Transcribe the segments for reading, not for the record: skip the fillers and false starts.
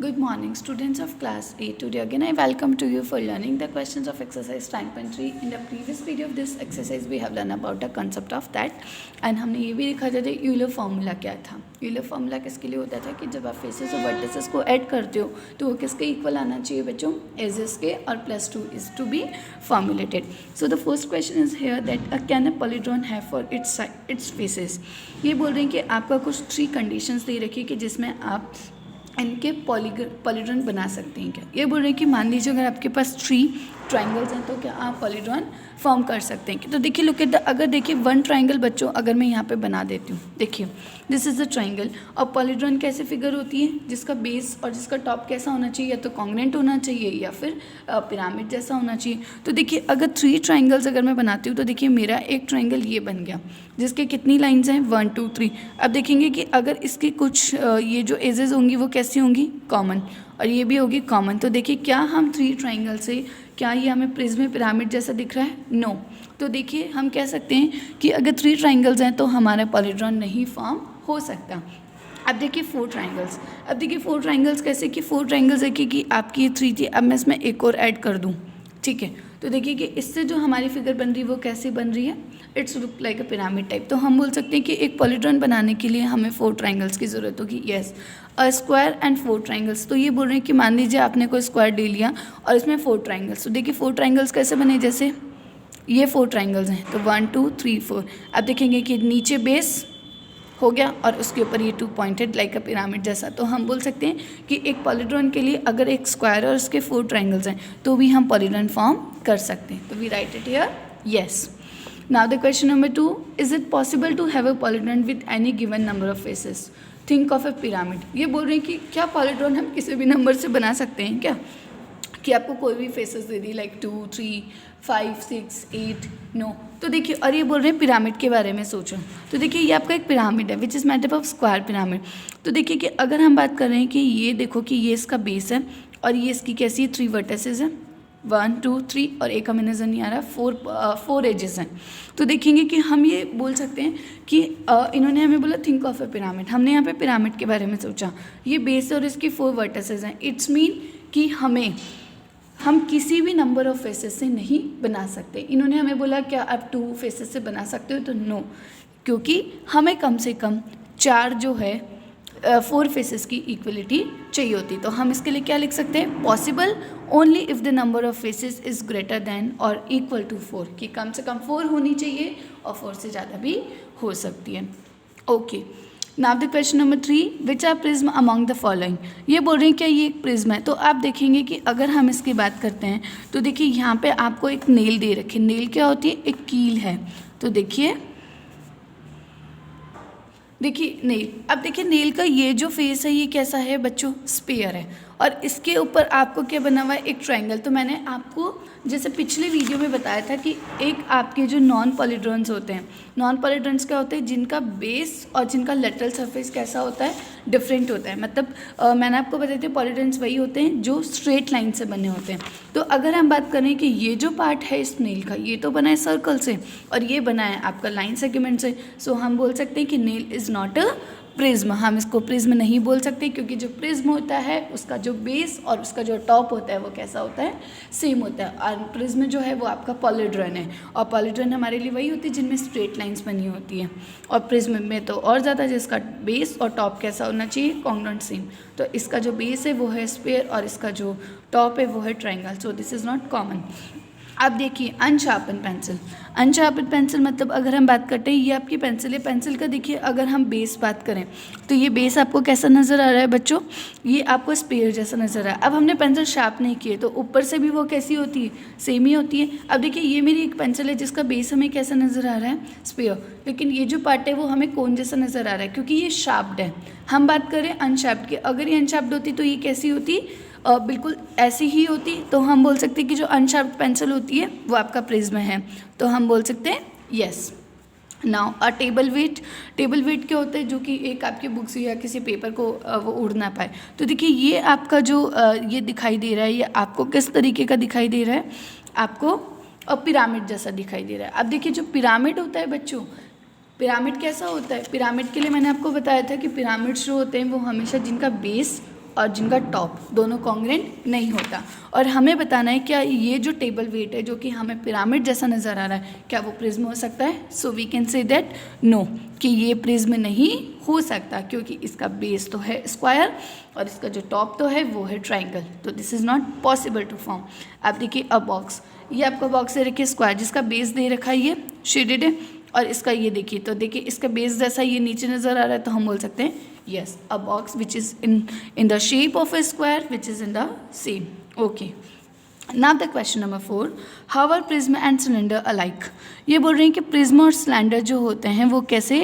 Good morning, students of class 8. Today again I welcome to you for learning the questions of exercise 9.3. In the previous video of this exercise we have learned about the concept of that and हमने ये भी देखा था Euler formula क्या था. Euler formula किसके लिए होता था कि जब आप फेसेस और वर्टिसेस को ऐड करते हो तो वो किसके इक्वल आना चाहिए बच्चों, एजेस के, और +2 is to be formulated. So the first question is here that can a polyhedron have for its faces. ये बोल रहे हैं कि आपका कुछ 3 कंडीशंस दे रखी है कि जिसमें आप इनके पॉलीड्रॉन बना सकते हैं. क्या ये बोल रहे हैं कि मान लीजिए अगर आपके पास 3 ट्राइंगल्स हैं तो क्या आप पॉलीड्रॉन फॉर्म कर सकते हैं. तो देखिए लुक एट द, अगर देखिए 1 ट्राइंगल बच्चों अगर मैं यहाँ पे बना देती हूँ, देखिए दिस इज़ द ट्राइंगल. और पॉलीड्रॉन कैसे फिगर होती है, जिसका बेस और जिसका टॉप कैसा होना चाहिए, या तो कॉन्ग्रेंट होना चाहिए या फिर पिरामिड जैसा होना चाहिए. तो देखिए अगर 3 ट्राइंगल्स अगर मैं बनाती हूँ तो देखिए मेरा एक ट्राइंगल ये बन गया जिसके कितनी लाइंस हैं, 1 2 3. अब देखेंगे कि अगर इसकी कुछ ये जो एजेस होंगी वो कैसी होंगी, कॉमन, और ये भी होगी कॉमन. तो देखिए क्या हम 3 ट्राइंगल से, क्या ये हमें प्रिज्म पिरामिड जैसा दिख रहा है, नो. तो देखिए हम कह सकते हैं कि अगर 3 ट्राइंगल्स हैं तो हमारा पॉलीड्रॉन नहीं फॉर्म हो सकता. अब देखिए 4 ट्राइंगल्स. अब देखिए 4 ट्राइंगल्स कैसे, कि 4 ट्राइंगल्स देखिए कि आपकी 3 थी, अब मैं इसमें एक और ऐड कर दूँ, ठीक है. तो देखिए कि इससे जो हमारी फिगर बन रही है वो कैसी बन रही है, it's look like a pyramid type. तो हम बोल सकते हैं कि एक पॉलीड्रॉन बनाने के लिए हमें 4 ट्राइंगल्स की ज़रूरत होगी. Yes, a square and 4 triangles. तो ये बोल रहे हैं कि मान लीजिए आपने कोई स्क्वायर ले लिया और इसमें 4 ट्राइंगल्स. तो देखिए 4 ट्राइंगल्स कैसे बने, जैसे ये 4 ट्राइंगल्स हैं तो 1 2 3 4. अब देखेंगे कि नीचे बेस हो गया और उसके ऊपर ये 2 पॉइंटेड लाइक अ पिरामिड जैसा. तो हम बोल सकते हैं कि एक पॉलीड्रॉन के लिए अगर एक स्क्वायर और उसके 4 ट्राइंगल्स हैं तो भी हम पॉलीड्रॉन फॉर्म कर सकते हैं. तो we write it here, yes. Now the question number 2, is it possible to have a polyhedron with any given number of faces. Think of a pyramid. ये बोल रहे हैं कि क्या पॉलीड्रॉन हम किसी भी नंबर से बना सकते हैं क्या, कि आपको कोई भी फेसेस दे दी लाइक 2 3 5 6 8, नो. तो देखिए, और ये बोल रहे हैं पिरामिड के बारे में सोचो. तो देखिए ये आपका एक पिरामिड है which is made up of square pyramid. तो देखिए कि अगर हम बात कर रहे हैं कि ये देखो कि ये इसका बेस है और ये इसकी कैसी 3 वर्टिसेस हैं, 1 2 3, और एक हमें नज़र नहीं आ रहा, 4 एजेस हैं. तो देखेंगे कि हम ये बोल सकते हैं कि इन्होंने हमें बोला थिंक ऑफ अ पिरामिड, हमने यहाँ पे पिरामिड के बारे में सोचा. ये बेस है और इसकी 4 वर्टिसेस हैं. इट्स मीन कि हम किसी भी नंबर ऑफ फेसेस से नहीं बना सकते. इन्होंने हमें बोला क्या आप 2 फेसेस से बना सकते हो, तो नो, क्योंकि हमें कम से कम 4 जो है 4 फेसेस की इक्वलिटी चाहिए होती. तो हम इसके लिए क्या लिख सकते हैं, possible only if the number of faces is greater than और इक्वल टू 4, कि कम से कम 4 होनी चाहिए और 4 से ज़्यादा भी हो सकती है. Okay, now the question number 3, which are prism among the following. ये बोल रहे हैं क्या ये एक प्रिज्म है. तो आप देखेंगे कि अगर हम इसकी बात करते हैं तो देखिए यहाँ पे आपको एक नेल दे रखी है. नेल क्या होती है, एक कील है. तो देखिए नेल. अब देखिए नेल का ये जो फेस है ये कैसा है बच्चों, स्फीयर है, और इसके ऊपर आपको क्या बना हुआ है, एक ट्रायंगल. तो मैंने आपको जैसे पिछले वीडियो में बताया था कि एक आपके जो नॉन पॉलीड्रॉन्स होते हैं, नॉन पॉलीड्रॉन्स क्या होते हैं, जिनका बेस और जिनका लेटरल सरफेस कैसा होता है, डिफरेंट होता है. मतलब मैंने आपको बताया था पॉलीड्रॉन्स वही होते हैं जो स्ट्रेट लाइन से बने होते हैं. तो अगर हम बात करें कि ये जो पार्ट है इस नेल का, ये तो बना है सर्कल से और ये बना है आपका लाइन सेगमेंट से. सो हम बोल सकते हैं कि nail is not a prism. हम इसको प्रिज्म नहीं बोल सकते, क्योंकि जो प्रिज्म होता है उसका जो बेस और उसका जो टॉप होता है वो कैसा होता है, सेम होता है. और प्रिज्म जो है वो आपका पॉलीड्रॉन है, और पॉलीड्रॉन हमारे लिए वही होती है जिनमें स्ट्रेट लाइंस बनी होती हैं. और प्रिज्म में तो और ज़्यादा, जिसका बेस और टॉप कैसा होना चाहिए, कॉन्ग्रुएंट सेम. तो इसका जो बेस है वो है स्फीयर और इसका जो टॉप है वो है triangle. So this is not common. अब देखिए अनशार्पन पेंसिल. अनशार्पन पेंसिल मतलब अगर हम बात करते हैं, ये आपकी पेंसिल है. पेंसिल का देखिए अगर हम बेस बात करें तो ये बेस आपको कैसा नज़र आ रहा है बच्चों, ये आपको स्पेयर जैसा नज़र आ रहा है. अब हमने पेंसिल शार्प नहीं की है तो ऊपर से भी वो कैसी होती है, सेम ही होती है. अब देखिए ये मेरी एक पेंसिल है जिसका बेस हमें कैसा नज़र आ रहा है, स्पेयर, लेकिन ये जो पार्ट है वो हमें कोन जैसा नज़र आ रहा है क्योंकि ये शार्प्ड है. हम बात करें अनशार्प्ड की, अगर ये अनशार्प्ड होती तो ये कैसी होती, बिल्कुल ऐसी ही होती. तो हम बोल सकते हैं कि जो अनशार्प्ड पेंसिल होती है वो आपका प्रिज्म है. तो हम बोल सकते हैं yes. Now a table wait. Table wait क्या होता है, जो कि एक आपकी बुक्स या किसी पेपर को वो उड़ ना पाए. तो देखिए ये आपका जो ये दिखाई दे रहा है, ये आपको किस तरीके का दिखाई दे रहा है, आपको पिरामिड जैसा दिखाई दे रहा है. अब देखिए जो पिरामिड होता है बच्चों, पिरामिड कैसा होता है, पिरामिड के लिए मैंने आपको बताया था कि पिरामिड्स जो होते हैं वो हमेशा जिनका बेस और जिनका टॉप दोनों कॉन्ग्रेंट नहीं होता। और हमें बताना है क्या ये जो टेबल वेट है जो कि हमें पिरामिड जैसा नज़र आ रहा है क्या वो प्रिज्म हो सकता है। So we can say that no कि ये प्रिज्म नहीं हो सकता क्योंकि इसका बेस तो है स्क्वायर और इसका जो टॉप तो है वो है ट्राइंगल, तो this is not possible to form. आप देखिए अ बॉक्स, ये आपका बॉक्स है रखिए स्क्वायर जिसका बेस दे रखा है ये शेडेड है और इसका ये देखिए तो देखिए इसका बेस जैसा ये नीचे नज़र आ रहा है तो हम बोल सकते हैं yes a box which is in the shape of a square which is in the same. Okay, now the question number 4, how are prism and cylinder alike? ये बोल रहे हैं कि प्रिज्म और सिलेंडर जो होते हैं वो कैसे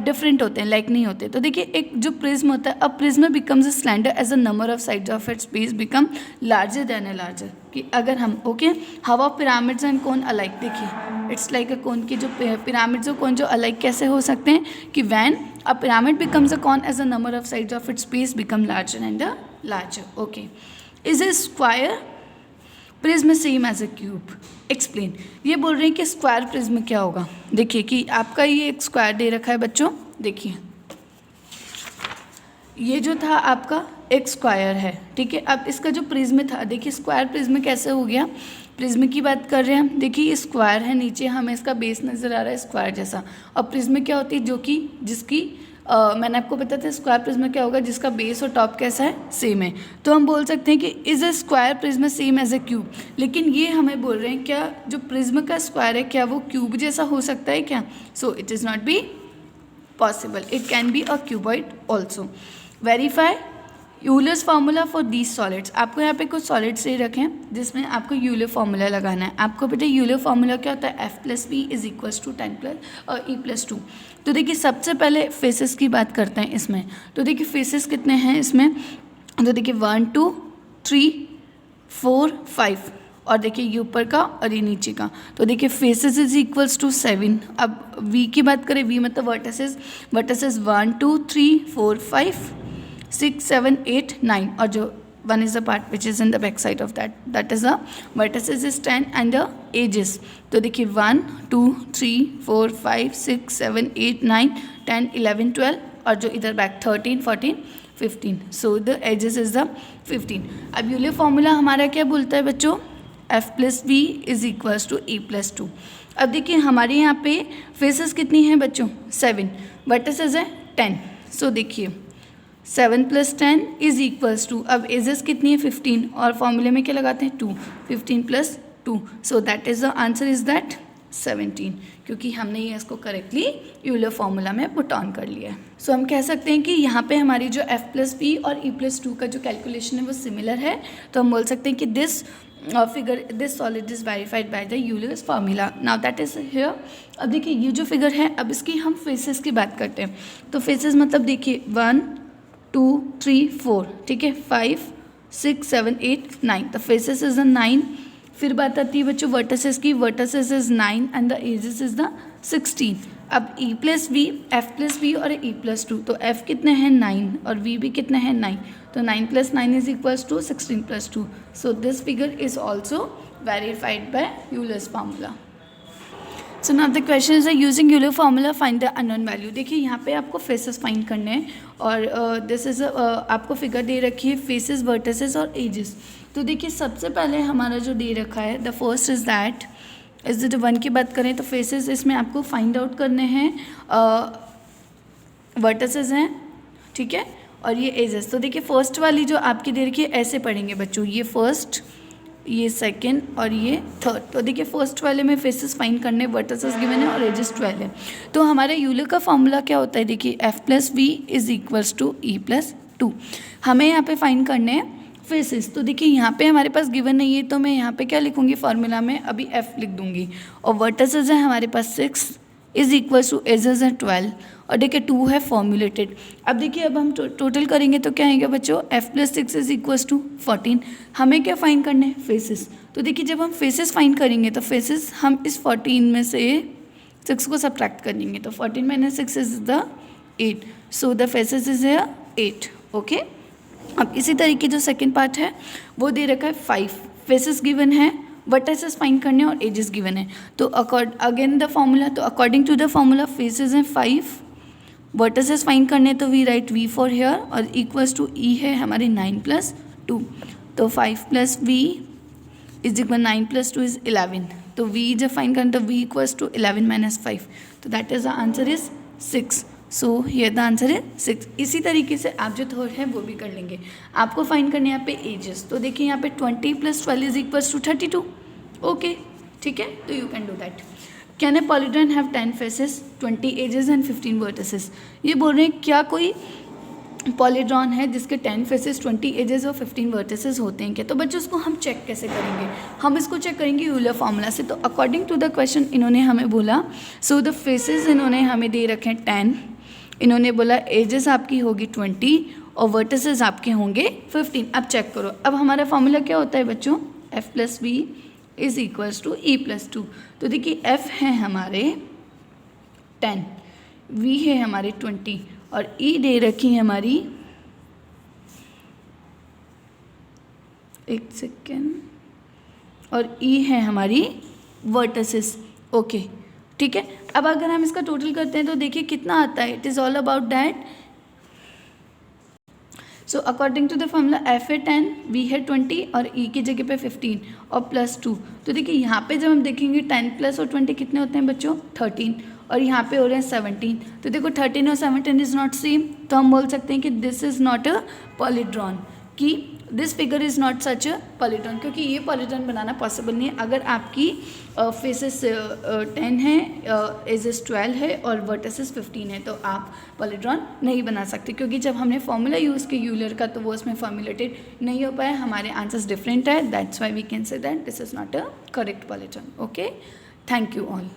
डिफरेंट होते हैं, लाइक नहीं होते। तो देखिए एक जो प्रिज्म होता है, अब prism becomes a cylinder as a number of sides of its base become larger than a larger. कि अगर हम okay how are pyramids and cone alike, देखिए इट्स लाइक अ कोन की जो पिरामिड्स और कोन जो अलाइक कैसे हो सकते हैं कि when a pyramid becomes a cone as a number of sides of its base become larger and larger. Okay, is a square prism same as a cube, explain. ये बोल रहे हैं कि स्क्वायर प्रिज्म क्या होगा। देखिए कि आपका ये एक स्क्वायर दे रखा है बच्चों, देखिए ये जो था आपका एक स्क्वायर है, ठीक है। अब इसका जो प्रिज्म था, देखिए स्क्वायर प्रिज्म कैसे हो गया, प्रिज्म की बात कर रहे हैं हम। देखिए ये स्क्वायर है, नीचे हमें इसका बेस नज़र आ रहा है स्क्वायर जैसा, और प्रिज्म क्या होती है जो कि जिसकी मैंने आपको बताया था स्क्वायर प्रिज्म क्या होगा जिसका बेस और टॉप कैसा है, सेम है। तो हम बोल सकते हैं कि is a square prism same as a cube. लेकिन ये हमें बोल रहे हैं क्या जो प्रिज्म का स्क्वायर है क्या वो क्यूब जैसा हो सकता है क्या। So it is not be possible, it can be a cuboid also. Verify Euler's formula for these solids. आपको यहाँ पे कुछ सॉलिड्स दे रखे हैं जिसमें आपको यूलर फार्मूला लगाना है। आपको बेटा यूलर फार्मूला क्या होता है, F plus B is equals to 10 plus E plus 2। तो देखिए सबसे पहले फेसेस की बात करते हैं इसमें। तो देखिए फेसेस कितने हैं इसमें, तो देखिए 1 2 3 4 5 और देखिए ये ऊपर का और ये नीचे का। तो देखिए फेसेस इज इक्वल्स टू 7। अब वी की बात करें, वी मतलब वर्टिसेस, वर्टिसेस 1 2 3 4 5 6 7 8 9 और जो 1 is the part which is in the back side of that is the vertices is 10 and the edges। तो देखिए 1 2 3 4 5 6 7 8 9 10 11 12 और जो इधर back 13 14 15। So the edges is the 15। अब यूलर फॉर्मूला हमारा क्या बोलता है बच्चों, F plus B is equals to E plus 2। अब देखिए हमारे यहाँ पे फेसेस कितनी हैं बच्चों, 7, वर्टिसेस है 10। सो देखिए 7 + 10 इज इक्वल्स टू, अब एजेस कितनी है 15 और फॉर्मूले में क्या लगाते हैं 2, 15 + 2। So that is the answer is that 17, क्योंकि हमने ये इसको करेक्टली यूलर फार्मूला में पुट ऑन कर लिया है। सो हम कह सकते हैं कि यहाँ पे हमारी जो एफ प्लस बी और ई प्लस 2 का जो कैलकुलेशन है वो सिमिलर है। तो हम बोल सकते हैं कि this figure this solid is verified by the Euler's formula. Now that is here. अब देखिए ये जो फिगर है, अब इसकी हम फेसेस की बात करते हैं। तो फेसेस मतलब देखिए 1 2 3 4, ठीक है, 5 6 7 8 9, द फेसेस इज द 9। फिर बात आती है बच्चों वर्टिसेस की, vertices is 9 and the edges is the 16। अब E plus V, F plus V और ई प्लस 2, तो एफ कितने हैं 9 और वी भी कितने हैं 9, तो 9 + 9 is equals to 16 + 2। So this figure is also verified by Euler's formula. So now the question is using Euler formula find the unknown value. देखिए यहाँ पे आपको फेसेस फाइंड करने हैं और दिस इज आपको फिगर दे रखी है फेसेस, वर्टिसेस और एजेस। तो देखिए सबसे पहले हमारा जो दे रखा है the first is that is the 1 की बात करें तो फेसेस इसमें आपको फाइंड आउट करने हैं, वर्टिसेस हैं, ठीक है, और ये एजेस। तो देखिए फर्स्ट वाली जो आपकी दे रखी है ऐसे पढ़ेंगे बच्चों, ये फर्स्ट, ये सेकंड और ये थर्ड। तो देखिए फर्स्ट वाले में फेसेस फाइंड करने, वर्टिसेस गिवन है और एजेस 12 है। तो हमारे यूलर का फॉर्मूला क्या होता है, देखिए F plus V is equals to E plus 2। हमें यहाँ पे फाइंड करने हैं फेसेस। तो देखिए यहाँ पे हमारे पास गिवन नहीं है तो मैं यहाँ पे क्या लिखूँगी फार्मूला में, अभी एफ लिख दूँगी, और वर्टिसेस है हमारे पास 6 इज इक्वल्स टू एजेस है 12 और देखिए 2 है फॉर्मूलेटेड। अब देखिए अब हम टोटल करेंगे तो क्या आएगा बच्चों, F plus 6 is equals to 14। हमें क्या फाइंड करने हैं, फेसेस। तो देखिए जब हम फेसेस फाइंड करेंगे तो फेसेस हम इस 14 में से 6 को सब्ट्रैक्ट कर देंगे, तो 14 - 6 is the 8। So the faces is 8। Okay, अब इसी तरीके जो सेकेंड पार्ट है वो दे रखा है 5 फेसेस गिवन है, वर्टिसेस फाइंड करने और एजेस गिवन है। तो अगेन द फॉर्मूला, तो according to the formula faces हैं 5 वर्टिसेस फाइंड करने तो we write v for here और इक्वल्स टू e है हमारे 9+2, तो 5+v इज इक्वल 9+2 इज 11, तो v जब फाइंड करें तो v इक्वल्स टू 11 - 5, तो that is the answer is 6. So here the answer है 6. इसी तरीके से आप जो थर्ड है वो भी कर लेंगे. आपको फाइंड करने यहाँ पे एजेस, तो देखिए यहाँ पे 20 + 12 इज इक्वल्स टू 32. ओके, ठीक है, तो you can do that. Can a polyhedron have 10 faces, 20 edges and 15 vertices. ये बोल रहे हैं क्या कोई पॉलीड्रॉन है जिसके 10 फेसेस, 20 एजेस और 15 वर्टिसेस होते हैं क्या. तो बच्चों उसको हम चेक कैसे करेंगे, हम इसको चेक करेंगे यूलर फार्मूला से. तो अकॉर्डिंग टू द क्वेश्चन इन्होंने हमें बोला, सो द फेसेस इन्होंने हमें दे रखे हैं 10, इन्होंने बोला एजेस आपकी होगी 20 और वर्टिसेस आपके होंगे 15. अब चेक करो, अब हमारा फार्मूला क्या होता है बच्चों, f + v is equals to e + 2. तो देखिए f है हमारे 10, v है हमारे 20 और e दे रखी है हमारी, एक सेकेंड, और e है हमारी वर्टिसेस. ओके, ठीक है. अब अगर हम इसका टोटल करते हैं तो देखिए कितना आता है. It is all about that. So according to the formula f है 10, v है 20 और e की जगह पे 15 और +2. तो देखिए यहाँ पे जब हम देखेंगे 10 + और 20 कितने होते हैं बच्चों, 13, और यहाँ पे हो रहे हैं 17. तो देखो 13 और 17 इज़ नॉट सेम, तो हम बोल सकते हैं कि this is not a polyhedron, कि this figure is not such a polyhedron, क्योंकि ये पॉलीड्रॉन बनाना पॉसिबल नहीं है अगर आपकी फेसेस 10 है, एजेस 12 है और वर्टिसेस 15 है, तो आप पॉलीड्रॉन नहीं बना सकते, क्योंकि जब हमने फॉर्मूला यूज़ किया यूलर का तो वो उसमें फॉर्मुलेटेड नहीं हो पाया, हमारे आंसर्स डिफरेंट है. That's why we can say that this is not a correct polyhedron. Okay, thank you all.